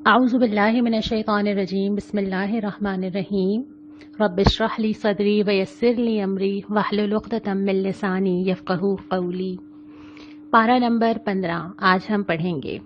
اعوذ باللہ من الشیطان الرجیم بسم اللہ الرحمن الرحیم رب اشرح لی صدری ویسر لی امری واحلل عقدۃ من لسانی یفقہوا قولی۔ پارہ نمبر 15 آج ہم پڑھیں گے۔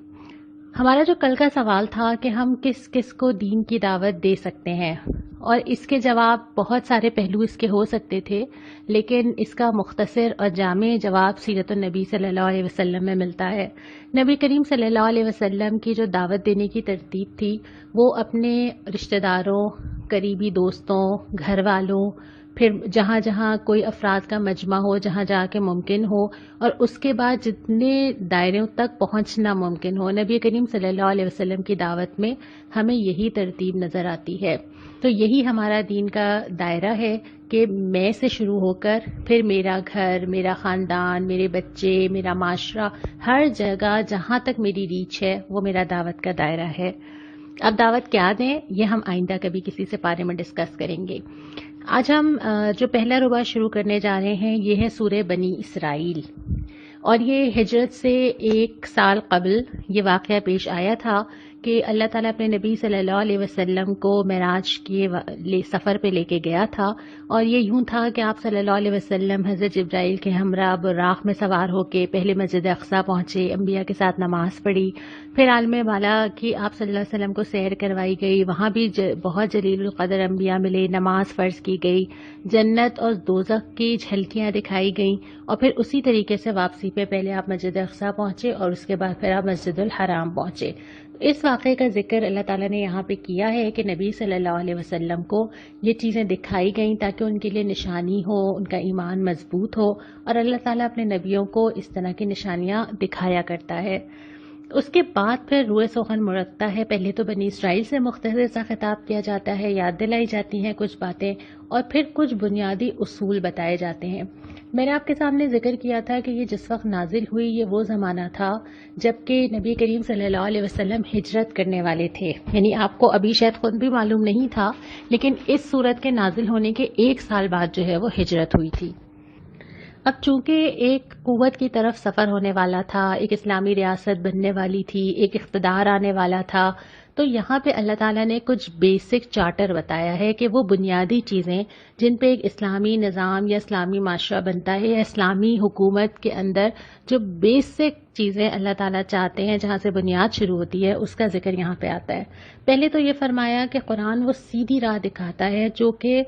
ہمارا جو کل کا سوال تھا کہ ہم کس کس کو دین کی دعوت دے سکتے ہیں، اور اس کے جواب بہت سارے پہلو اس کے ہو سکتے تھے، لیکن اس کا مختصر اور جامع جواب سیرت النبی صلی اللہ علیہ وسلم میں ملتا ہے۔ نبی کریم صلی اللہ علیہ وسلم کی جو دعوت دینے کی ترتیب تھی وہ اپنے رشتہ داروں، قریبی دوستوں، گھر والوں، پھر جہاں جہاں کوئی افراد کا مجمع ہو، جہاں جہاں کے ممکن ہو، اور اس کے بعد جتنے دائروں تک پہنچنا ممکن ہو، نبی کریم صلی اللہ علیہ وسلم کی دعوت میں ہمیں یہی ترتیب نظر آتی ہے۔ تو یہی ہمارا دین کا دائرہ ہے کہ میں سے شروع ہو کر پھر میرا گھر، میرا خاندان، میرے بچے، میرا معاشرہ، ہر جگہ جہاں تک میری ریچ ہے وہ میرا دعوت کا دائرہ ہے۔ اب دعوت کیا دیں یہ ہم آئندہ کبھی کسی سے بارے میں ڈسکس کریں گے۔ آج ہم جو پہلا ربع شروع کرنے جا رہے ہیں یہ ہے سورہ بنی اسرائیل، اور یہ ہجرت سے 1 سال قبل یہ واقعہ پیش آیا تھا کہ اللہ تعالیٰ اپنے نبی صلی اللہ علیہ وسلم کو معراج کے سفر پہ لے کے گیا تھا، اور یہ یوں تھا کہ آپ صلی اللہ علیہ وسلم حضرت جبرائیل کے ہمراہ براق میں سوار ہو کے پہلے مسجد اقصیٰ پہنچے، انبیاء کے ساتھ نماز پڑھی، پھر عالم بالا کی آپ صلی اللہ علیہ وسلم کو سیر کروائی گئی، وہاں بھی بہت جلیل القدر انبیاء ملے، نماز فرض کی گئی، جنت اور دوزخ کی جھلکیاں دکھائی گئیں، اور پھر اسی طریقے سے واپسی پہ پہلے آپ مسجد اقصیٰ پہنچے اور اس کے بعد پھر آپ مسجد الحرام پہنچے۔ اس واقعے کا ذکر اللہ تعالیٰ نے یہاں پہ کیا ہے کہ نبی صلی اللہ علیہ وسلم کو یہ چیزیں دکھائی گئیں تاکہ ان کے لیے نشانی ہو، ان کا ایمان مضبوط ہو، اور اللہ تعالیٰ اپنے نبیوں کو اس طرح کی نشانیاں دکھایا کرتا ہے۔ اس کے بعد پھر روئے سخن مرتا ہے، پہلے تو بنی اسرائیل سے مختصر سا خطاب کیا جاتا ہے، یاد دلائی جاتی ہیں کچھ باتیں، اور پھر کچھ بنیادی اصول بتائے جاتے ہیں۔ میں نے آپ کے سامنے ذکر کیا تھا کہ یہ جس وقت نازل ہوئی یہ وہ زمانہ تھا جبکہ نبی کریم صلی اللہ علیہ وسلم ہجرت کرنے والے تھے، یعنی آپ کو ابھی شاید خود بھی معلوم نہیں تھا، لیکن اس صورت کے نازل ہونے کے 1 سال بعد جو ہے وہ ہجرت ہوئی تھی۔ اب چونکہ ایک قوت کی طرف سفر ہونے والا تھا، ایک اسلامی ریاست بننے والی تھی، ایک اقتدار آنے والا تھا، تو یہاں پہ اللہ تعالیٰ نے کچھ بیسک چارٹر بتایا ہے کہ وہ بنیادی چیزیں جن پہ ایک اسلامی نظام یا اسلامی معاشرہ بنتا ہے یا اسلامی حکومت کے اندر جو بیسک چیزیں اللہ تعالیٰ چاہتے ہیں جہاں سے بنیاد شروع ہوتی ہے اس کا ذکر یہاں پہ آتا ہے۔ پہلے تو یہ فرمایا کہ قرآن وہ سیدھی راہ دکھاتا ہے جو کہ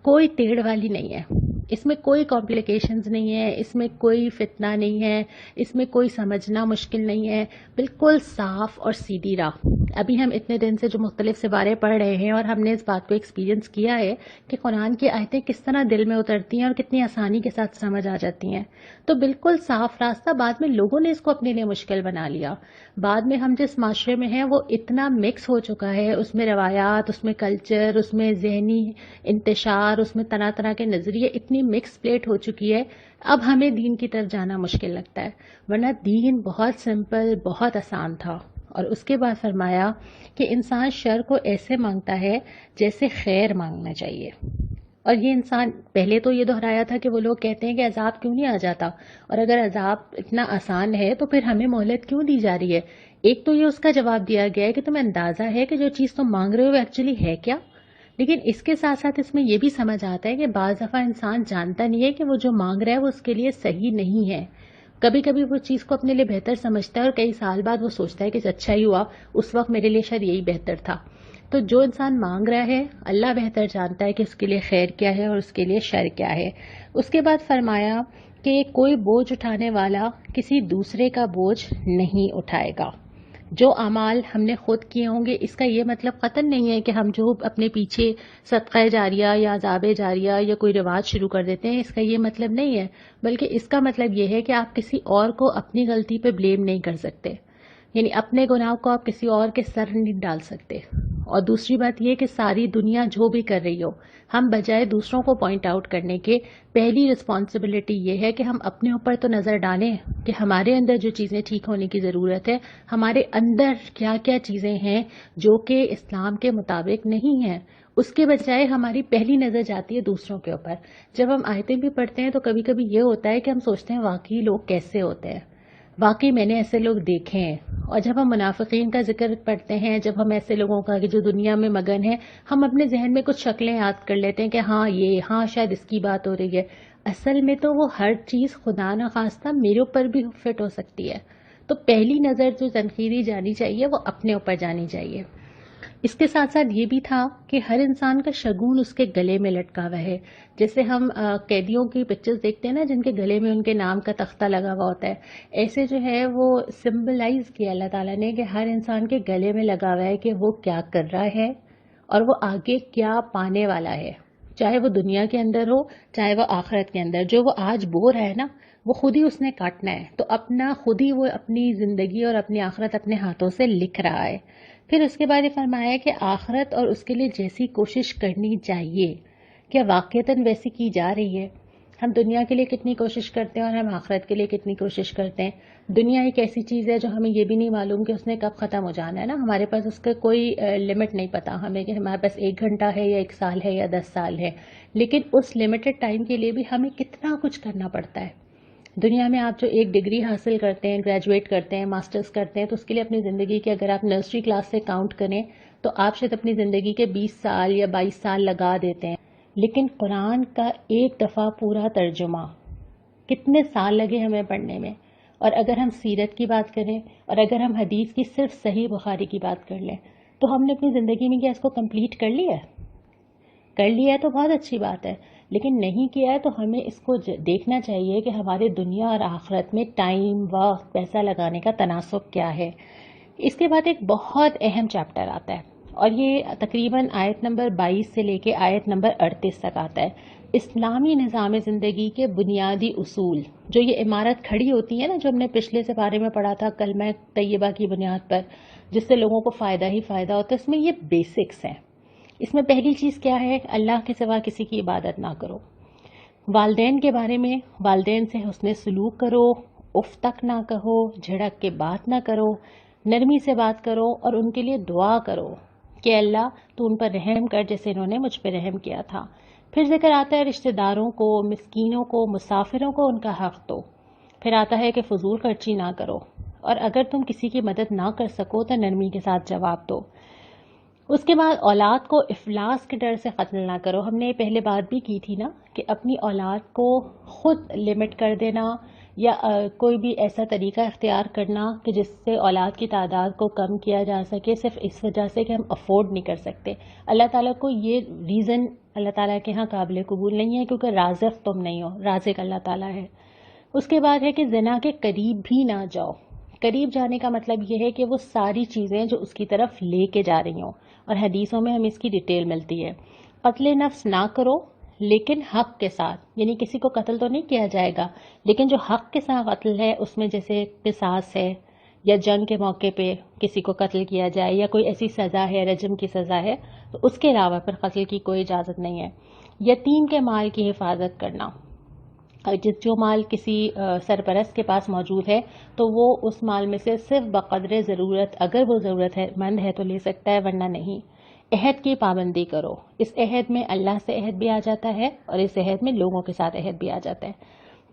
کوئی ٹیڑھ والی نہیں ہے، اس میں کوئی کمپلیکیشنز نہیں ہے، اس میں کوئی فتنہ نہیں ہے، اس میں کوئی سمجھنا مشکل نہیں ہے، بالکل صاف اور سیدھی راہ۔ ابھی ہم اتنے دن سے جو مختلف سپارے پڑھ رہے ہیں اور ہم نے اس بات کو ایکسپیرینس کیا ہے کہ قرآن کی آیتیں کس طرح دل میں اترتی ہیں اور کتنی آسانی کے ساتھ سمجھ آ جاتی ہیں۔ تو بالکل صاف راستہ، بعد میں لوگوں نے اس کو اپنے لیے مشکل بنا لیا۔ بعد میں ہم جس معاشرے میں ہیں وہ اتنا مکس ہو چکا ہے، اس میں روایات، اس میں کلچر، اس میں ذہنی انتشار، اس میں طرح طرح کے نظریے، اتنی مکس پلیٹ ہو چکی ہے، اب ہمیں دین کی طرف جانا مشکل لگتا ہے، ورنہ دین بہت سمپل، بہت آسان تھا۔ اور اس کے بعد فرمایا کہ انسان شر کو ایسے مانگتا ہے جیسے خیر مانگنا چاہیے۔ اور یہ انسان پہلے تو یہ دہرایا تھا کہ وہ لوگ کہتے ہیں کہ عذاب کیوں نہیں آ جاتا، اور اگر عذاب اتنا آسان ہے تو پھر ہمیں مہلت کیوں دی جا رہی ہے۔ ایک تو یہ اس کا جواب دیا گیا ہے کہ تمہیں اندازہ ہے کہ جو چیز تم مانگ رہے ہو وہ ایکچولی ہے کیا، لیکن اس کے ساتھ ساتھ اس میں یہ بھی سمجھ آتا ہے کہ بعض دفعہ انسان جانتا نہیں ہے کہ وہ جو مانگ رہا ہے وہ اس کے لیے صحیح نہیں ہے۔ کبھی کبھی وہ چیز کو اپنے لیے بہتر سمجھتا ہے اور کئی سال بعد وہ سوچتا ہے کہ اچھا ہی ہوا، اس وقت میرے لیے شاید یہی بہتر تھا۔ تو جو انسان مانگ رہا ہے اللہ بہتر جانتا ہے کہ اس کے لیے خیر کیا ہے اور اس کے لیے شر کیا ہے۔ اس کے بعد فرمایا کہ کوئی بوجھ اٹھانے والا کسی دوسرے کا بوجھ نہیں اٹھائے گا۔ جو اعمال ہم نے خود کیے ہوں گے، اس کا یہ مطلب قطعاً نہیں ہے کہ ہم جو اپنے پیچھے صدقہ جاریہ یا عذاب جاریہ یا کوئی رواج شروع کر دیتے ہیں، اس کا یہ مطلب نہیں ہے، بلکہ اس کا مطلب یہ ہے کہ آپ کسی اور کو اپنی غلطی پہ بلیم نہیں کر سکتے، یعنی اپنے گناہ کو آپ کسی اور کے سر نہیں ڈال سکتے۔ اور دوسری بات یہ کہ ساری دنیا جو بھی کر رہی ہو، ہم بجائے دوسروں کو پوائنٹ آؤٹ کرنے کے پہلی رسپانسبلٹی یہ ہے کہ ہم اپنے اوپر تو نظر ڈالیں کہ ہمارے اندر جو چیزیں ٹھیک ہونے کی ضرورت ہے، ہمارے اندر کیا کیا چیزیں ہیں جو کہ اسلام کے مطابق نہیں ہیں۔ اس کے بجائے ہماری پہلی نظر جاتی ہے دوسروں کے اوپر۔ جب ہم آیتیں بھی پڑھتے ہیں تو کبھی کبھی یہ ہوتا ہے کہ ہم سوچتے ہیں واقعی لوگ کیسے ہوتے ہیں، واقعی میں نے ایسے لوگ دیکھے ہیں. اور جب ہم منافقین کا ذکر پڑھتے ہیں، جب ہم ایسے لوگوں کا کہ جو دنیا میں مگن ہیں، ہم اپنے ذہن میں کچھ شکلیں یاد کر لیتے ہیں کہ ہاں شاید اس کی بات ہو رہی ہے. اصل میں تو وہ ہر چیز خدا نخواستہ میرے اوپر بھی فٹ ہو سکتی ہے. تو پہلی نظر جو تنقیدی جانی چاہیے وہ اپنے اوپر جانی چاہیے. اس کے ساتھ ساتھ یہ بھی تھا کہ ہر انسان کا شگون اس کے گلے میں لٹکا ہوا ہے. جیسے ہم قیدیوں کی پکچرز دیکھتے ہیں نا، جن کے گلے میں ان کے نام کا تختہ لگا ہوا ہوتا ہے، ایسے جو ہے وہ سمبلائز کیا اللہ تعالیٰ نے کہ ہر انسان کے گلے میں لگا ہوا ہے کہ وہ کیا کر رہا ہے اور وہ آگے کیا پانے والا ہے. چاہے وہ دنیا کے اندر ہو، چاہے وہ آخرت کے اندر. جو وہ آج بو رہا ہے نا، وہ خود ہی اس نے کاٹنا ہے. تو اپنا خود ہی وہ اپنی زندگی اور اپنی آخرت اپنے ہاتھوں سے لکھ رہا ہے. پھر اس کے بعد یہ فرمایا کہ آخرت اور اس کے لیے جیسی کوشش کرنی چاہیے، کیا واقعتاً ویسی کی جا رہی ہے؟ ہم دنیا کے لیے کتنی کوشش کرتے ہیں اور ہم آخرت کے لیے کتنی کوشش کرتے ہیں؟ دنیا ایک ایسی چیز ہے جو ہمیں یہ بھی نہیں معلوم کہ اس نے کب ختم ہو جانا ہے نا. ہمارے پاس اس کا کوئی لمٹ نہیں پتا ہمیں کہ ہمارے پاس 1 گھنٹہ ہے یا 1 سال ہے یا 10 سال ہے. لیکن اس لمیٹڈ ٹائم کے لیے بھی ہمیں کتنا کچھ کرنا پڑتا ہے. دنیا میں آپ جو ایک ڈگری حاصل کرتے ہیں، گریجویٹ کرتے ہیں، ماسٹرز کرتے ہیں، تو اس کے لیے اپنی زندگی کے اگر آپ نرسری کلاس سے کاؤنٹ کریں تو آپ شاید اپنی زندگی کے 20 سال یا 22 سال لگا دیتے ہیں. لیکن قرآن کا ایک دفعہ پورا ترجمہ کتنے سال لگے ہمیں پڑھنے میں. اور اگر ہم سیرت کی بات کریں اور اگر ہم حدیث کی صرف صحیح بخاری کی بات کر لیں تو ہم نے اپنی زندگی میں کیا اس کو کمپلیٹ کر لیا ہے؟ کر لیا ہے تو بہت اچھی بات ہے، لیکن نہیں کیا ہے تو ہمیں اس کو دیکھنا چاہیے کہ ہمارے دنیا اور آخرت میں ٹائم، وقت، پیسہ لگانے کا تناسب کیا ہے. اس کے بعد ایک بہت اہم چیپٹر آتا ہے اور یہ تقریباً آیت نمبر 22 سے لے کے آیت نمبر 38 تک آتا ہے. اسلامی نظام زندگی کے بنیادی اصول. جو یہ عمارت کھڑی ہوتی ہے نا، جو ہم نے پچھلے سے بارے میں پڑھا تھا کلمہ طیبہ کی بنیاد پر، جس سے لوگوں کو فائدہ ہی فائدہ ہوتا ہے، اس میں یہ بیسکس ہیں. اس میں پہلی چیز کیا ہے؟ اللہ کے سوا کسی کی عبادت نہ کرو. والدین کے بارے میں، والدین سے حسن سلوک کرو، اف تک نہ کہو، جھڑک کے بات نہ کرو، نرمی سے بات کرو اور ان کے لیے دعا کرو کہ اللہ تو ان پر رحم کر جیسے انہوں نے مجھ پہ رحم کیا تھا. پھر ذکر آتا ہے رشتہ داروں کو، مسکینوں کو، مسافروں کو ان کا حق دو. پھر آتا ہے کہ فضول خرچی نہ کرو، اور اگر تم کسی کی مدد نہ کر سکو تو نرمی کے ساتھ جواب دو. اس کے بعد اولاد کو افلاس کے ڈر سے قتل نہ کرو. ہم نے پہلے بات بھی کی تھی نا کہ اپنی اولاد کو خود لمٹ کر دینا یا کوئی بھی ایسا طریقہ اختیار کرنا کہ جس سے اولاد کی تعداد کو کم کیا جا سکے، صرف اس وجہ سے کہ ہم افورڈ نہیں کر سکتے. اللہ تعالیٰ کو یہ ریزن اللہ تعالیٰ کے ہاں قابل قبول نہیں ہے، کیونکہ رازق تم نہیں ہو، رازق اللہ تعالیٰ ہے. اس کے بعد ہے کہ زنا کے قریب بھی نہ جاؤ. قریب جانے کا مطلب یہ ہے کہ وہ ساری چیزیں جو اس کی طرف لے کے جا رہی ہوں، اور حدیثوں میں ہمیں اس کی ڈیٹیل ملتی ہے. قتل نفس نہ کرو لیکن حق کے ساتھ، یعنی کسی کو قتل تو نہیں کیا جائے گا، لیکن جو حق کے ساتھ قتل ہے اس میں جیسے قصاص ہے یا جنگ کے موقع پہ کسی کو قتل کیا جائے یا کوئی ایسی سزا ہے، رجم کی سزا ہے، تو اس کے علاوہ پھر قتل کی کوئی اجازت نہیں ہے. یتیم کے مال کی حفاظت کرنا. جو مال کسی سرپرست کے پاس موجود ہے تو وہ اس مال میں سے صرف بقدر ضرورت، اگر وہ ضرورت مند ہے تو لے سکتا ہے، ورنہ نہیں. عہد کی پابندی کرو. اس عہد میں اللہ سے عہد بھی آ جاتا ہے اور اس عہد میں لوگوں کے ساتھ عہد بھی آ جاتا ہے.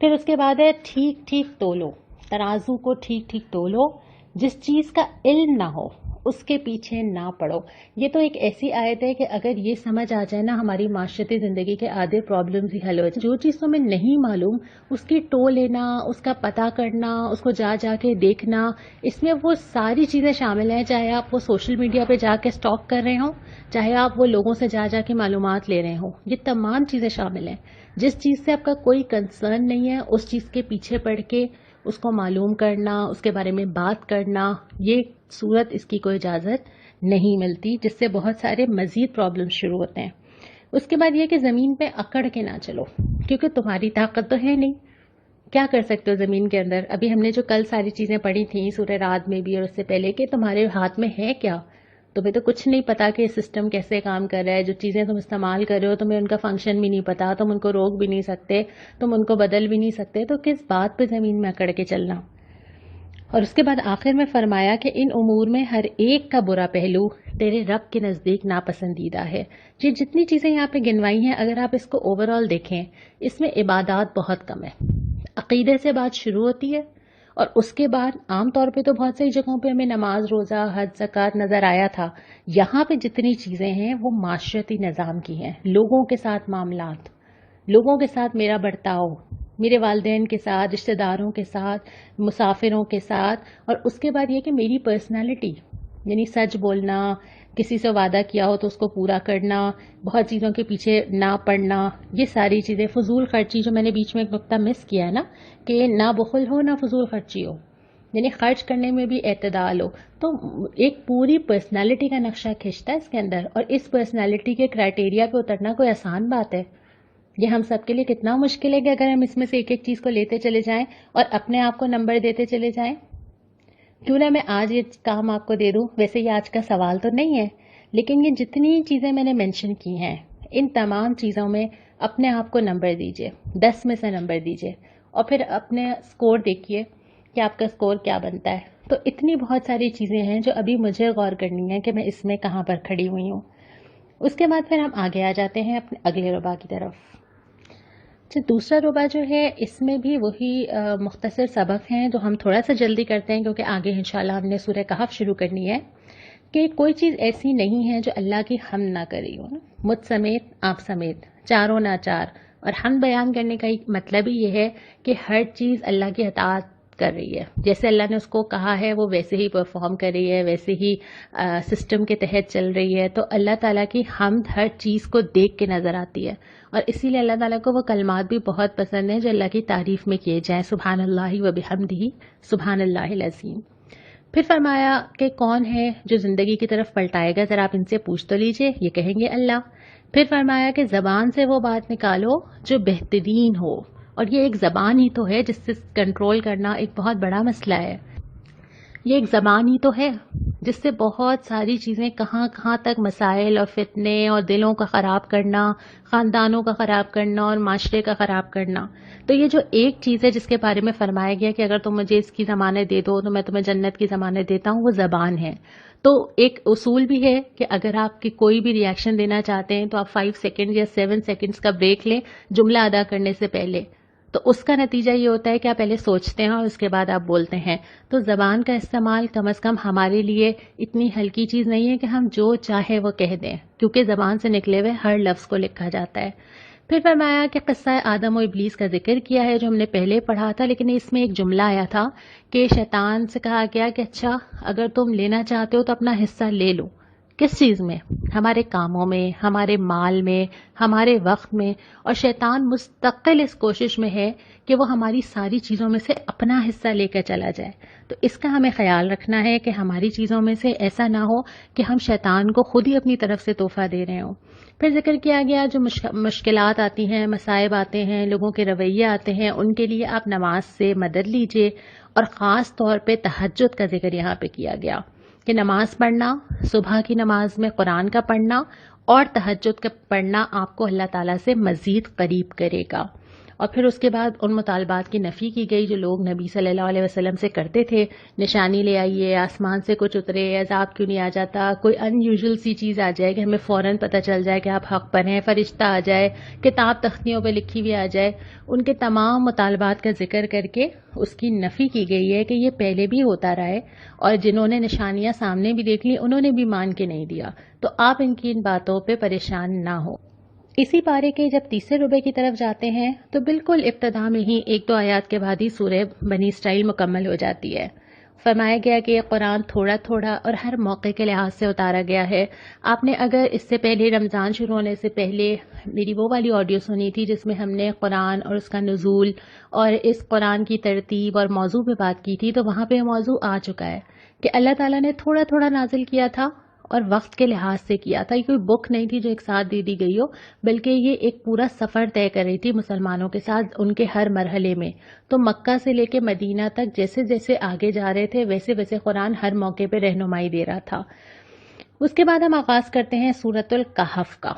پھر اس کے بعد ہے ٹھیک ٹھیک تولو. ترازو کو ٹھیک ٹھیک تولو. جس چیز کا علم نہ ہو اس کے پیچھے نہ پڑو. یہ تو ایک ایسی آیت ہے کہ اگر یہ سمجھ آ جائے نا، ہماری معاشرتی زندگی کے آدھے پرابلمز ہی حل ہو جائیں. جو چیز تمہیں نہیں معلوم اس کی ٹو لینا، اس کا پتہ کرنا، اس کو جا کے دیکھنا، اس میں وہ ساری چیزیں شامل ہیں. چاہے آپ وہ سوشل میڈیا پہ جا کے سٹاک کر رہے ہوں، چاہے آپ وہ لوگوں سے جا کے معلومات لے رہے ہوں، یہ تمام چیزیں شامل ہیں. جس چیز سے آپ کا کوئی کنسرن نہیں ہے اس چیز کے پیچھے پڑ کے اس کو معلوم کرنا، اس کے بارے میں بات کرنا، یہ صورت اس کی کوئی اجازت نہیں ملتی، جس سے بہت سارے مزید پرابلم شروع ہوتے ہیں. اس کے بعد یہ کہ زمین پہ اکڑ کے نہ چلو، کیونکہ تمہاری طاقت تو ہے نہیں. کیا کر سکتے ہو زمین کے اندر؟ ابھی ہم نے جو کل ساری چیزیں پڑھی تھیں سورہ رعد میں بھی اور اس سے پہلے، کہ تمہارے ہاتھ میں ہے کیا؟ تمہیں تو کچھ نہیں پتا کہ سسٹم کیسے کام کر رہا ہے. جو چیزیں تم استعمال کر رہے ہو تمہیں ان کا فنکشن بھی نہیں پتا، تم ان کو روک بھی نہیں سکتے، تم ان کو بدل بھی نہیں سکتے، تو کس بات پہ زمین میں اکڑ کے چلنا. اور اس کے بعد آخر میں فرمایا کہ ان امور میں ہر ایک کا برا پہلو تیرے رب کے نزدیک ناپسندیدہ ہے. یہ جتنی چیزیں یہاں پہ گنوائی ہیں، اگر آپ اس کو اوور آل دیکھیں، اس میں عبادات بہت کم ہے. عقیدے سے بات شروع ہوتی ہے اور اس کے بعد عام طور پہ تو بہت سی جگہوں پہ ہمیں نماز، روزہ، حج، زکوٰۃ نظر آیا تھا. یہاں پہ جتنی چیزیں ہیں وہ معاشرتی نظام کی ہیں، لوگوں کے ساتھ معاملات، لوگوں کے ساتھ میرا برتاؤ، میرے والدین کے ساتھ، رشتہ داروں کے ساتھ، مسافروں کے ساتھ، اور اس کے بعد یہ کہ میری پرسنالٹی، یعنی سچ بولنا، کسی سے وعدہ کیا ہو تو اس کو پورا کرنا، بہت چیزوں کے پیچھے نہ پڑنا، یہ ساری چیزیں. فضول خرچی، جو میں نے بیچ میں ایک نقطہ مس کیا ہے نا، کہ نہ بخل ہو نہ فضول خرچی ہو، یعنی خرچ کرنے میں بھی اعتدال ہو. تو ایک پوری پرسنالٹی کا نقشہ کھنچتا ہے اس کے اندر، اور اس پرسنالٹی کے کرائٹیریا پہ اترنا کوئی آسان بات ہے؟ یہ ہم سب کے لیے کتنا مشکل ہے کہ اگر ہم اس میں سے ایک ایک چیز کو لیتے چلے جائیں اور اپنے آپ کو نمبر دیتے چلے جائیں. کیوں نہ میں آج یہ کام آپ کو دے دوں. ویسے یہ آج کا سوال تو نہیں ہے، لیکن یہ جتنی چیزیں میں نے مینشن کی ہیں، ان تمام چیزوں میں اپنے آپ کو نمبر دیجئے، 10 میں سے نمبر دیجئے، اور پھر اپنے سکور دیکھیے کہ آپ کا سکور کیا بنتا ہے. تو اتنی بہت ساری چیزیں ہیں جو ابھی مجھے غور کرنی ہے کہ میں اس میں کہاں پر کھڑی ہوئی ہوں. اس کے بعد پھر ہم آگے آ جاتے ہیں اپنے اگلے ربع کی طرف. دوسرا ربع جو ہے، اس میں بھی وہی مختصر سبق ہیں جو ہم تھوڑا سا جلدی کرتے ہیں کیونکہ آگے انشاءاللہ ہم نے سورہ کہف شروع کرنی ہے. کہ کوئی چیز ایسی نہیں ہے جو اللہ کی حمد نہ کری ہو، مجھ سمیت، آپ سمیت، چاروں ناچار. اور حمد بیان کرنے کا مطلب ہی یہ ہے کہ ہر چیز اللہ کی اطاعت کر رہی ہے، جیسے اللہ نے اس کو کہا ہے وہ ویسے ہی پرفارم کر رہی ہے، ویسے ہی سسٹم کے تحت چل رہی ہے. تو اللہ تعالیٰ کی حمد ہر چیز کو دیکھ کے نظر آتی ہے، اور اسی لیے اللہ تعالیٰ کو وہ کلمات بھی بہت پسند ہیں جو اللہ کی تعریف میں کیے جائیں، سبحان اللہ و بحمدہ، سبحان اللہ العظیم. پھر فرمایا کہ کون ہے جو زندگی کی طرف پلٹائے گا، ذرا آپ ان سے پوچھ تو لیجئے. یہ کہیں گے اللہ. پھر فرمایا کہ زبان سے وہ بات نکالو جو بہترین ہو، اور یہ ایک زبان ہی تو ہے جس سے کنٹرول کرنا ایک بہت بڑا مسئلہ ہے. یہ ایک زبان ہی تو ہے جس سے بہت ساری چیزیں کہاں کہاں تک مسائل اور فتنے اور دلوں کا خراب کرنا، خاندانوں کا خراب کرنا اور معاشرے کا خراب کرنا. تو یہ جو ایک چیز ہے جس کے بارے میں فرمایا گیا کہ اگر تم مجھے اس کی ضمانت دے دو تو میں تمہیں جنت کی ضمانت دیتا ہوں، وہ زبان ہے. تو ایک اصول بھی ہے کہ اگر آپ کی کوئی بھی ریاکشن دینا چاہتے ہیں تو آپ 5 سیکنڈ یا 7 سیکنڈز کا بریک لیں جملہ ادا کرنے سے پہلے. تو اس کا نتیجہ یہ ہوتا ہے کہ آپ پہلے سوچتے ہیں اور اس کے بعد آپ بولتے ہیں. تو زبان کا استعمال کم از کم ہمارے لیے اتنی ہلکی چیز نہیں ہے کہ ہم جو چاہے وہ کہہ دیں، کیونکہ زبان سے نکلے ہوئے ہر لفظ کو لکھا جاتا ہے. پھر فرمایا کہ قصہ آدم و ابلیس کا ذکر کیا ہے جو ہم نے پہلے پڑھا تھا، لیکن اس میں ایک جملہ آیا تھا کہ شیطان سے کہا گیا کہ اچھا اگر تم لینا چاہتے ہو تو اپنا حصہ لے لو. کس چیز میں؟ ہمارے کاموں میں، ہمارے مال میں، ہمارے وقت میں. اور شیطان مستقل اس کوشش میں ہے کہ وہ ہماری ساری چیزوں میں سے اپنا حصہ لے کر چلا جائے. تو اس کا ہمیں خیال رکھنا ہے کہ ہماری چیزوں میں سے ایسا نہ ہو کہ ہم شیطان کو خود ہی اپنی طرف سے تحفہ دے رہے ہوں. پھر ذکر کیا گیا جو مشکلات آتی ہیں، مصائب آتے ہیں، لوگوں کے رویے آتے ہیں، ان کے لیے آپ نماز سے مدد لیجئے. اور خاص طور پہ تہجد کا ذکر یہاں پہ کیا گیا کہ نماز پڑھنا، صبح کی نماز میں قرآن کا پڑھنا اور تہجد کا پڑھنا آپ کو اللہ تعالیٰ سے مزید قریب کرے گا. اور پھر اس کے بعد ان مطالبات کی نفی کی گئی جو لوگ نبی صلی اللہ علیہ وسلم سے کرتے تھے. نشانی لے آئیے، آسمان سے کچھ اترے، عذاب کیوں نہیں آ جاتا، کوئی ان یوزول سی چیز آ جائے کہ ہمیں فوراً پتہ چل جائے کہ آپ حق پر ہیں، فرشتہ آ جائے، کتاب تختیوں پہ لکھی ہوئی آ جائے. ان کے تمام مطالبات کا ذکر کر کے اس کی نفی کی گئی ہے کہ یہ پہلے بھی ہوتا رہا ہے، اور جنہوں نے نشانیاں سامنے بھی دیکھ لی انہوں نے بھی مان کے نہیں دیا. تو آپ ان باتوں پہ پریشان نہ ہو. اسی پارے کے جب تیسرے ربع کی طرف جاتے ہیں تو بالکل ابتدا میں ہی 1-2 آیات کے بعد ہی سورہ بنی اسرائیل مکمل ہو جاتی ہے. فرمایا گیا کہ یہ قرآن تھوڑا تھوڑا اور ہر موقع کے لحاظ سے اتارا گیا ہے. آپ نے اگر اس سے پہلے رمضان شروع ہونے سے پہلے میری وہ والی آڈیو سنی تھی جس میں ہم نے قرآن اور اس کا نزول اور اس قرآن کی ترتیب اور موضوع پہ بات کی تھی، تو وہاں پہ موضوع آ چکا ہے کہ اللہ تعالیٰ نے تھوڑا تھوڑا نازل کیا تھا اور وقت کے لحاظ سے کیا تھا. یہ کوئی بک نہیں تھی جو ایک ساتھ دے دی گئی ہو، بلکہ یہ ایک پورا سفر طے کر رہی تھی مسلمانوں کے ساتھ ان کے ہر مرحلے میں. تو مکہ سے لے کے مدینہ تک جیسے جیسے آگے جا رہے تھے ویسے ویسے قرآن ہر موقع پہ رہنمائی دے رہا تھا. اس کے بعد ہم آغاز کرتے ہیں سورۃ الکہف کا.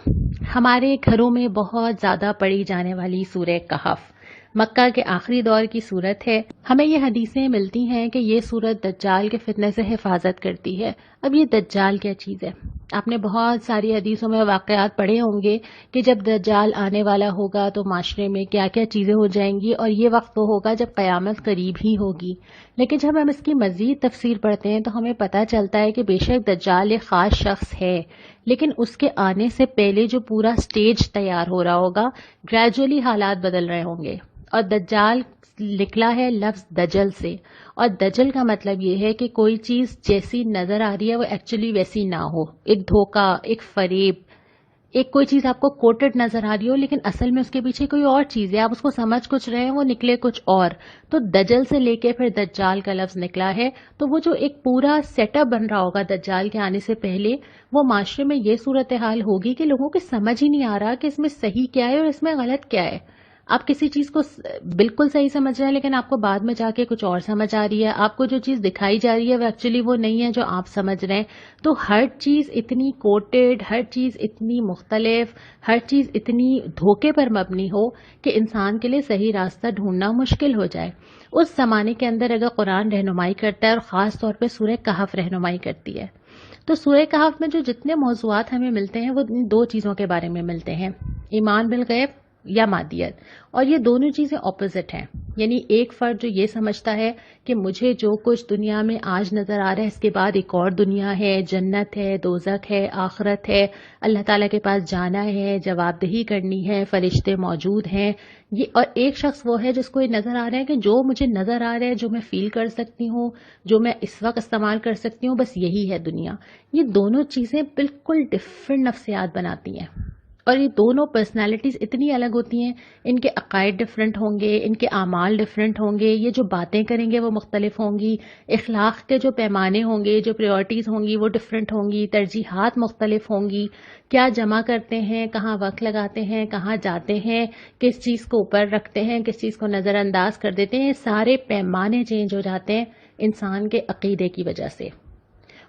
ہمارے گھروں میں بہت زیادہ پڑھی جانے والی سورہ کہف، مکہ کے آخری دور کی سورت ہے. ہمیں یہ حدیثیں ملتی ہیں کہ یہ سورت دجال کے فتنے سے حفاظت کرتی ہے. اب یہ دجال کیا چیز ہے؟ آپ نے بہت ساری حدیثوں میں واقعات پڑھے ہوں گے کہ جب دجال آنے والا ہوگا تو معاشرے میں کیا کیا چیزیں ہو جائیں گی، اور یہ وقت تو ہوگا جب قیامت قریب ہی ہوگی. لیکن جب ہم اس کی مزید تفسیر پڑھتے ہیں تو ہمیں پتہ چلتا ہے کہ بے شک دجال ایک خاص شخص ہے، لیکن اس کے آنے سے پہلے جو پورا سٹیج تیار ہو رہا ہوگا، گریجولی حالات بدل رہے ہوں گے. اور دجال نکلا ہے لفظ دجل سے، اور دجل کا مطلب یہ ہے کہ کوئی چیز جیسی نظر آ رہی ہے وہ ایکچولی ویسی نہ ہو، ایک دھوکہ، ایک فریب، ایک کوئی چیز آپ کو کوٹڈ نظر آ رہی ہو لیکن اصل میں اس کے پیچھے کوئی اور چیز ہے، آپ اس کو سمجھ کچھ رہے ہیں، وہ نکلے کچھ اور. تو دجل سے لے کے پھر دجال کا لفظ نکلا ہے. تو وہ جو ایک پورا سیٹ اپ بن رہا ہوگا دجال کے آنے سے پہلے، وہ معاشرے میں یہ صورتحال ہوگی کہ لوگوں کو سمجھ ہی نہیں آ رہا کہ اس میں صحیح کیا ہے اور اس میں غلط کیا ہے. آپ کسی چیز کو بالکل صحیح سمجھ رہے ہیں لیکن آپ کو بعد میں جا کے کچھ اور سمجھ آ رہی ہے، آپ کو جو چیز دکھائی جا رہی ہے وہ ایکچولی وہ نہیں ہے جو آپ سمجھ رہے ہیں. تو ہر چیز اتنی کوٹڈ، ہر چیز اتنی مختلف، ہر چیز اتنی دھوکے پر مبنی ہو کہ انسان کے لیے صحیح راستہ ڈھونڈنا مشکل ہو جائے. اس زمانے کے اندر اگر قرآن رہنمائی کرتا ہے، اور خاص طور پہ سورہ کہف رہنمائی کرتی ہے، تو سورہ کہف میں جو جتنے موضوعات ہمیں ملتے ہیں وہ ان دو چیزوں کے بارے میں ملتے ہیں: ایمان بالغیب یا مادیت. اور یہ دونوں چیزیں اپوزٹ ہیں. یعنی ایک فرد جو یہ سمجھتا ہے کہ مجھے جو کچھ دنیا میں آج نظر آ رہا ہے اس کے بعد ایک اور دنیا ہے، جنت ہے، دوزخ ہے، آخرت ہے، اللہ تعالیٰ کے پاس جانا ہے، جواب دہی کرنی ہے، فرشتے موجود ہیں. اور ایک شخص وہ ہے جس کو یہ نظر آ رہا ہے کہ جو مجھے نظر آ رہا ہے، جو میں فیل کر سکتی ہوں، جو میں اس وقت استعمال کر سکتی ہوں، بس یہی ہے دنیا. یہ دونوں چیزیں بالکل ڈفرینٹ نفسیات بناتی ہیں. اور یہ دونوں پرسنالٹیز اتنی الگ ہوتی ہیں، ان کے عقائد ڈفرینٹ ہوں گے، ان کے اعمال ڈفرینٹ ہوں گے، یہ جو باتیں کریں گے وہ مختلف ہوں گی، اخلاق کے جو پیمانے ہوں گے، جو پریورٹیز ہوں گی وہ ڈفرینٹ ہوں گی، ترجیحات مختلف ہوں گی، کیا جمع کرتے ہیں، کہاں وقت لگاتے ہیں، کہاں جاتے ہیں، کس چیز کو اوپر رکھتے ہیں، کس چیز کو نظر انداز کر دیتے ہیں. سارے پیمانے چینج ہو جاتے ہیں انسان کے عقیدے کی وجہ سے.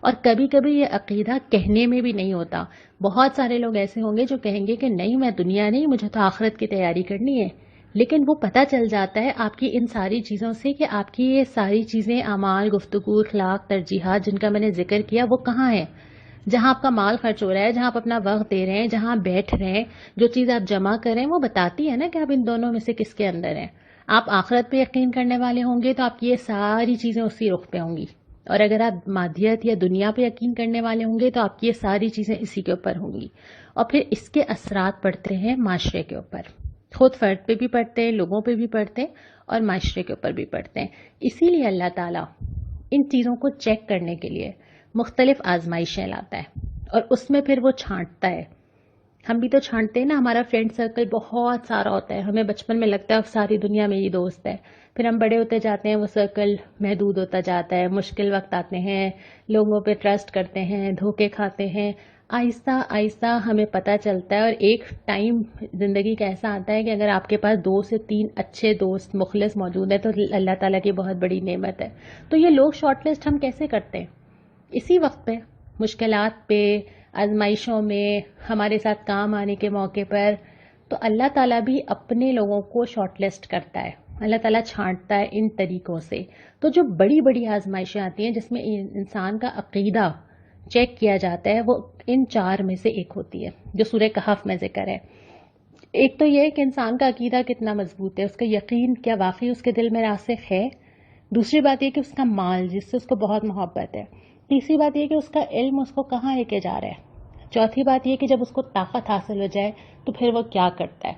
اور کبھی کبھی یہ عقیدہ کہنے میں بھی نہیں ہوتا. بہت سارے لوگ ایسے ہوں گے جو کہیں گے کہ نہیں، میں دنیا نہیں، مجھے تو آخرت کی تیاری کرنی ہے. لیکن وہ پتہ چل جاتا ہے آپ کی ان ساری چیزوں سے کہ آپ کی یہ ساری چیزیں، اعمال، گفتگو، اخلاق، ترجیحات جن کا میں نے ذکر کیا، وہ کہاں ہیں. جہاں آپ کا مال خرچ ہو رہا ہے، جہاں آپ اپنا وقت دے رہے ہیں، جہاں آپ بیٹھ رہے ہیں، جو چیز آپ جمع کر رہے ہیں، وہ بتاتی ہے نا کہ آپ ان دونوں میں سے کس کے اندر ہیں. آپ آخرت پہ یقین کرنے والے ہوں گے تو آپ کی یہ ساری چیزیں اسی رخ پہ ہوں گی، اور اگر آپ مادیت یا دنیا پہ یقین کرنے والے ہوں گے تو آپ کی یہ ساری چیزیں اسی کے اوپر ہوں گی. اور پھر اس کے اثرات پڑتے ہیں معاشرے کے اوپر، خود فرد پہ بھی پڑتے ہیں، لوگوں پہ بھی پڑتے ہیں، اور معاشرے کے اوپر بھی پڑتے ہیں. اسی لیے اللہ تعالیٰ ان چیزوں کو چیک کرنے کے لیے مختلف آزمائشیں لاتا ہے، اور اس میں پھر وہ چھانٹتا ہے. ہم بھی تو چھانٹتے ہیں نا، ہمارا فرینڈ سرکل بہت سارا ہوتا ہے، ہمیں بچپن میں لگتا ہے ساری دنیا میری دوست ہے. پھر ہم بڑے ہوتے جاتے ہیں، وہ سرکل محدود ہوتا جاتا ہے، مشکل وقت آتے ہیں، لوگوں پہ ٹرسٹ کرتے ہیں، دھوکے کھاتے ہیں. آہستہ آہستہ ہمیں پتہ چلتا ہے، اور ایک ٹائم زندگی کا ایسا آتا ہے کہ اگر آپ کے پاس 2 سے 3 اچھے دوست مخلص موجود ہیں تو اللہ تعالیٰ کی بہت بڑی نعمت ہے. تو یہ لوگ شارٹ لسٹ ہم کیسے کرتے ہیں؟ اسی وقت پہ، مشکلات پہ، آزمائشوں میں، ہمارے ساتھ کام آنے کے موقع پر. تو اللہ تعالیٰ بھی اپنے لوگوں کو شارٹ لسٹ کرتا ہے، اللہ تعالیٰ چھانٹتا ہے ان طریقوں سے. تو جو بڑی بڑی آزمائشیں آتی ہیں جس میں انسان کا عقیدہ چیک کیا جاتا ہے، وہ ان 4 میں سے ایک ہوتی ہے جو سورہ کہف میں ذکر ہے. ایک تو یہ کہ انسان کا عقیدہ کتنا مضبوط ہے، اس کا یقین کیا واقعی اس کے دل میں راسخ ہے. دوسری بات یہ کہ اس کا مال، جس سے اس کو بہت محبت ہے. تیسری بات یہ کہ اس کا علم اس کو کہاں لے کے جا رہا ہے. چوتھی بات یہ کہ جب اس کو طاقت حاصل ہو جائے تو پھر وہ کیا کرتا ہے.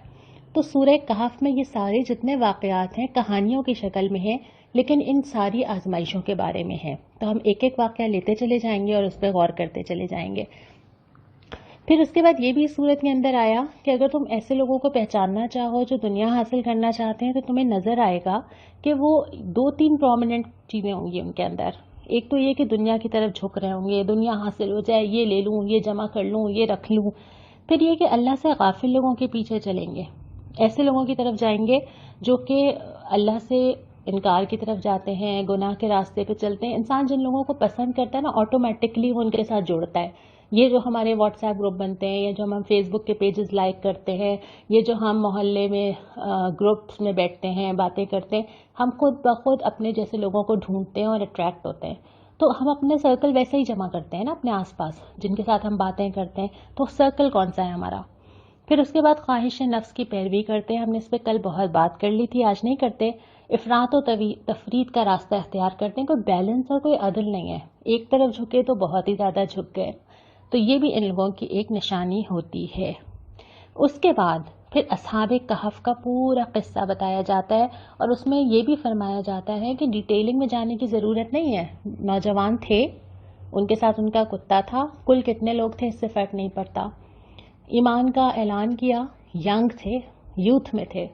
تو سورہ کہف میں یہ سارے جتنے واقعات ہیں کہانیوں کی شکل میں ہیں، لیکن ان ساری آزمائشوں کے بارے میں ہیں. تو ہم ایک ایک واقعہ لیتے چلے جائیں گے اور اس پہ غور کرتے چلے جائیں گے. پھر اس کے بعد یہ بھی اس صورت کے اندر آیا کہ اگر تم ایسے لوگوں کو پہچاننا چاہو جو دنیا حاصل کرنا چاہتے ہیں تو تمہیں نظر آئے گا کہ وہ 2-3 پرومیننٹ چیزیں ہوں گی ان کے اندر. ایک تو یہ کہ دنیا کی طرف جھک رہے ہوں گے، دنیا حاصل ہو جائے، یہ لے لوں، یہ جمع کر لوں، یہ رکھ لوں. پھر یہ کہ اللہ سے غافل لوگوں کے پیچھے چلیں گے، ایسے لوگوں کی طرف جائیں گے جو کہ اللہ سے انکار کی طرف جاتے ہیں، گناہ کے راستے پہ چلتے ہیں. انسان جن لوگوں کو پسند کرتا ہے نا، آٹومیٹکلی وہ ان کے ساتھ جڑتا ہے. یہ جو ہمارے واٹس ایپ گروپ بنتے ہیں، یا جو ہم فیس بک کے پیجز لائک کرتے ہیں، یہ جو ہم محلے میں گروپس میں بیٹھتے ہیں، باتیں کرتے ہیں، ہم خود بخود اپنے جیسے لوگوں کو ڈھونڈتے ہیں اور اٹریکٹ ہوتے ہیں. تو ہم اپنے سرکل ویسے ہی جمع کرتے ہیں نا اپنے آس پاس جن کے ساتھ ہم باتیں کرتے ہیں، تو سرکل کون سا ہے ہمارا. پھر اس کے بعد خواہش نفس کی پیروی کرتے ہیں. ہم نے اس پہ کل بہت بات کر لی تھی، آج نہیں کرتے. افراط و تفرید کا راستہ اختیار کرتے ہیں. کوئی بیلنس اور کوئی عدل نہیں ہے، ایک طرف جھکے تو بہت ہی زیادہ جھک گئے. تو یہ بھی ان لوگوں کی ایک نشانی ہوتی ہے. اس کے بعد پھر اصحاب کہف کا پورا قصہ بتایا جاتا ہے، اور اس میں یہ بھی فرمایا جاتا ہے کہ ڈیٹیلنگ میں جانے کی ضرورت نہیں ہے. نوجوان تھے، ان کے ساتھ ان کا کتا تھا، کل کتنے لوگ تھے اس سے فرق نہیں پڑتا. ایمان کا اعلان کیا، ینگ تھے، یوتھ میں تھے،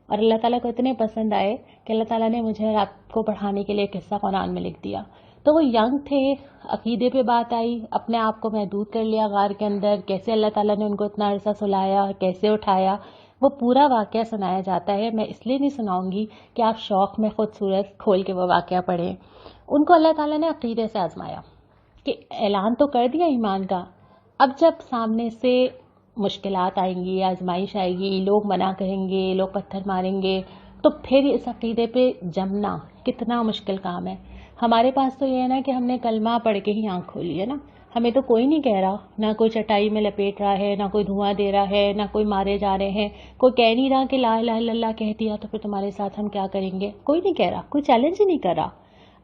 اور اللہ تعالیٰ کو اتنے پسند آئے کہ اللہ تعالیٰ نے مجھے آپ کو پڑھانے کے لیے قصہ قرآن میں لکھ دیا. تو وہ ینگ تھے، عقیدے پہ بات آئی، اپنے آپ کو محدود کر لیا غار کے اندر، کیسے اللہ تعالیٰ نے ان کو اتنا عرصہ سلایا، کیسے اٹھایا، وہ پورا واقعہ سنایا جاتا ہے. میں اس لیے نہیں سناؤں گی کہ آپ شوق میں خود سورت کھول کے وہ واقعہ پڑھیں. ان کو اللہ تعالیٰ نے عقیدے سے آزمایا کہ اعلان تو کر دیا ایمان کا، اب جب سامنے سے مشکلات آئیں گی، آزمائش آئے گی، لوگ منع کریں گے، لوگ پتھر ماریں گے، تو پھر اس عقیدے پہ جمنا کتنا مشکل کام ہے. ہمارے پاس تو یہ ہے نا کہ ہم نے کلمہ پڑھ کے ہی آنکھ کھولی ہے نا، ہمیں تو کوئی نہیں کہہ رہا، نہ کوئی چٹائی میں لپیٹ رہا ہے، نہ کوئی دھواں دے رہا ہے، نہ کوئی مارے جا رہے ہیں، کوئی کہہ نہیں رہا کہ لا الہ الا اللہ کہہ دیا تو پھر تمہارے ساتھ ہم کیا کریں گے. کوئی نہیں کہہ رہا، کوئی چیلنج ہی نہیں کر رہا.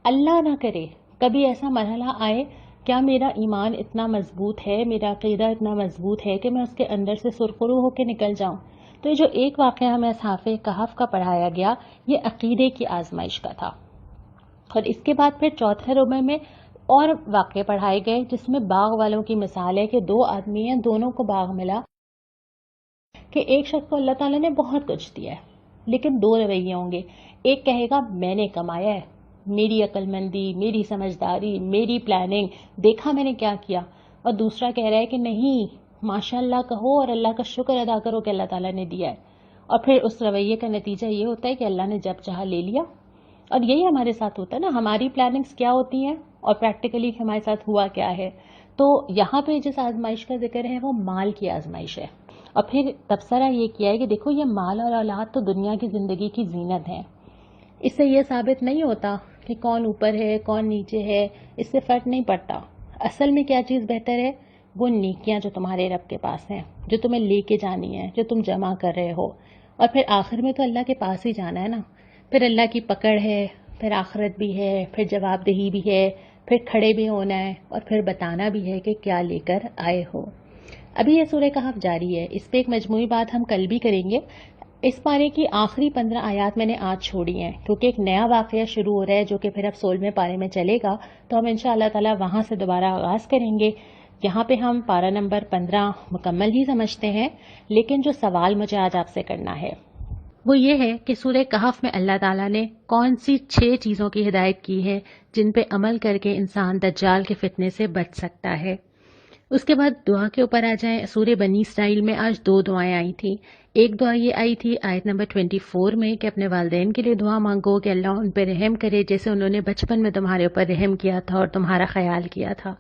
اللہ نہ کرے کبھی ایسا مرحلہ آئے، کیا میرا ایمان اتنا مضبوط ہے، میرا عقیدہ اتنا مضبوط ہے کہ میں اس کے اندر سے سرخرو ہو کے نکل جاؤں. تو یہ جو ایک واقعہ ہمیں اصحاب کہف کا پڑھایا گیا، یہ عقیدے کی آزمائش کا تھا. اور اس کے بعد پھر چوتھے ربع میں اور واقعے پڑھائے گئے، جس میں باغ والوں کی مثال ہے کہ دو آدمی ہیں، دونوں کو باغ ملا کہ ایک شخص کو اللہ تعالیٰ نے بہت کچھ دیا ہے، لیکن دو رویے ہوں گے. ایک کہے گا میں نے کمایا ہے، میری عقل مندی، میری سمجھداری، میری پلاننگ، دیکھا میں نے کیا کیا. اور دوسرا کہہ رہا ہے کہ نہیں، ماشاء اللہ کہو اور اللہ کا شکر ادا کرو کہ اللہ تعالیٰ نے دیا ہے. اور پھر اس رویے کا نتیجہ یہ ہوتا ہے کہ اللہ نے جب چاہا لے لیا. اور یہی ہمارے ساتھ ہوتا ہے نا، ہماری پلاننگز کیا ہوتی ہیں اور پریکٹیکلی ہمارے ساتھ ہوا کیا ہے. تو یہاں پہ جس آزمائش کا ذکر ہے وہ مال کی آزمائش ہے. اور پھر تبصرہ یہ کیا ہے کہ دیکھو یہ مال اور اولاد تو دنیا کی زندگی کی زینت ہیں. اس سے یہ ثابت نہیں ہوتا کہ کون اوپر ہے کون نیچے ہے، اس سے فرق نہیں پڑتا. اصل میں کیا چیز بہتر ہے؟ وہ نیکیاں جو تمہارے رب کے پاس ہیں، جو تمہیں لے کے جانی ہے، جو تم جمع کر رہے ہو. اور پھر آخر میں تو اللہ کے پاس ہی جانا ہے نا. پھر اللہ کی پکڑ ہے، پھر آخرت بھی ہے، پھر جواب دہی بھی ہے، پھر کھڑے بھی ہونا ہے، اور پھر بتانا بھی ہے کہ کیا لے کر آئے ہو. ابھی یہ سورہ کہف جاری ہے، اس پہ ایک مجموعی بات ہم کل بھی کریں گے. اس پارے کی آخری 15 آیات میں نے آج چھوڑی ہیں کیونکہ ایک نیا واقعہ شروع ہو رہا ہے جو کہ پھر اب 16ویں پارے میں چلے گا، تو ہم انشاءاللہ تعالی وہاں سے دوبارہ آغاز کریں گے. یہاں پہ ہم پارہ نمبر 15 مکمل ہی سمجھتے ہیں، لیکن جو سوال مجھے آج آپ سے کرنا ہے وہ یہ ہے کہ سورہ کہف میں اللہ تعالیٰ نے کون سی 6 چیزوں کی ہدایت کی ہے جن پہ عمل کر کے انسان دجال کے فتنے سے بچ سکتا ہے. اس کے بعد دعا کے اوپر آ جائیں. سورہ بنی اسرائیل میں آج 2 دعائیں آئی تھیں. ایک دعا یہ آئی تھی آیت نمبر 24 میں کہ اپنے والدین کے لیے دعا مانگو کہ اللہ ان پہ رحم کرے جیسے انہوں نے بچپن میں تمہارے اوپر رحم کیا تھا اور تمہارا خیال کیا تھا.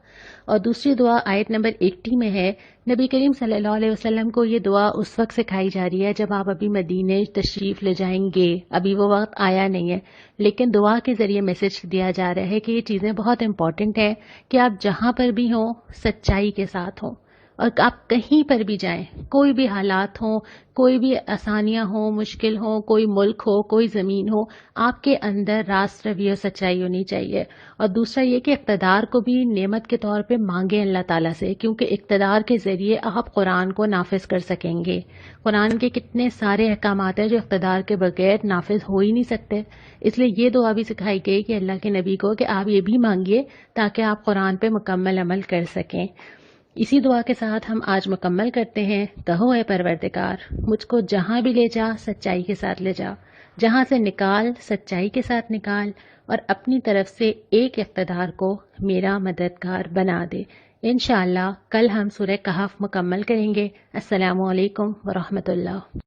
اور دوسری دعا آیت نمبر 80 میں ہے. نبی کریم صلی اللہ علیہ وسلم کو یہ دعا اس وقت سکھائی جا رہی ہے جب آپ ابھی مدینے تشریف لے جائیں گے. ابھی وہ وقت آیا نہیں ہے، لیکن دعا کے ذریعے میسج دیا جا رہا ہے کہ یہ چیزیں بہت امپورٹنٹ ہیں کہ آپ جہاں پر بھی ہوں سچائی کے ساتھ ہوں، اور آپ کہیں پر بھی جائیں، کوئی بھی حالات ہوں، کوئی بھی آسانیاں ہوں، مشکل ہوں، کوئی ملک ہو، کوئی زمین ہو، آپ کے اندر راست روی اور سچائی ہونی چاہیے. اور دوسرا یہ کہ اقتدار کو بھی نعمت کے طور پہ مانگیں اللہ تعالیٰ سے، کیونکہ اقتدار کے ذریعے آپ قرآن کو نافذ کر سکیں گے. قرآن کے کتنے سارے احکامات ہیں جو اقتدار کے بغیر نافذ ہو ہی نہیں سکتے. اس لیے یہ دعا بھی سکھائی گئی کہ اللہ کے نبی کو کہ آپ یہ بھی مانگیے تاکہ آپ قرآن پہ مکمل عمل کر سکیں. اسی دعا کے ساتھ ہم آج مکمل کرتے ہیں. کہو اے پروردگار، مجھ کو جہاں بھی لے جا سچائی کے ساتھ لے جا، جہاں سے نکال سچائی کے ساتھ نکال، اور اپنی طرف سے ایک اقتدار کو میرا مددگار بنا دے. انشاءاللہ کل ہم سورہ کہف مکمل کریں گے. السلام علیکم ورحمۃ اللہ.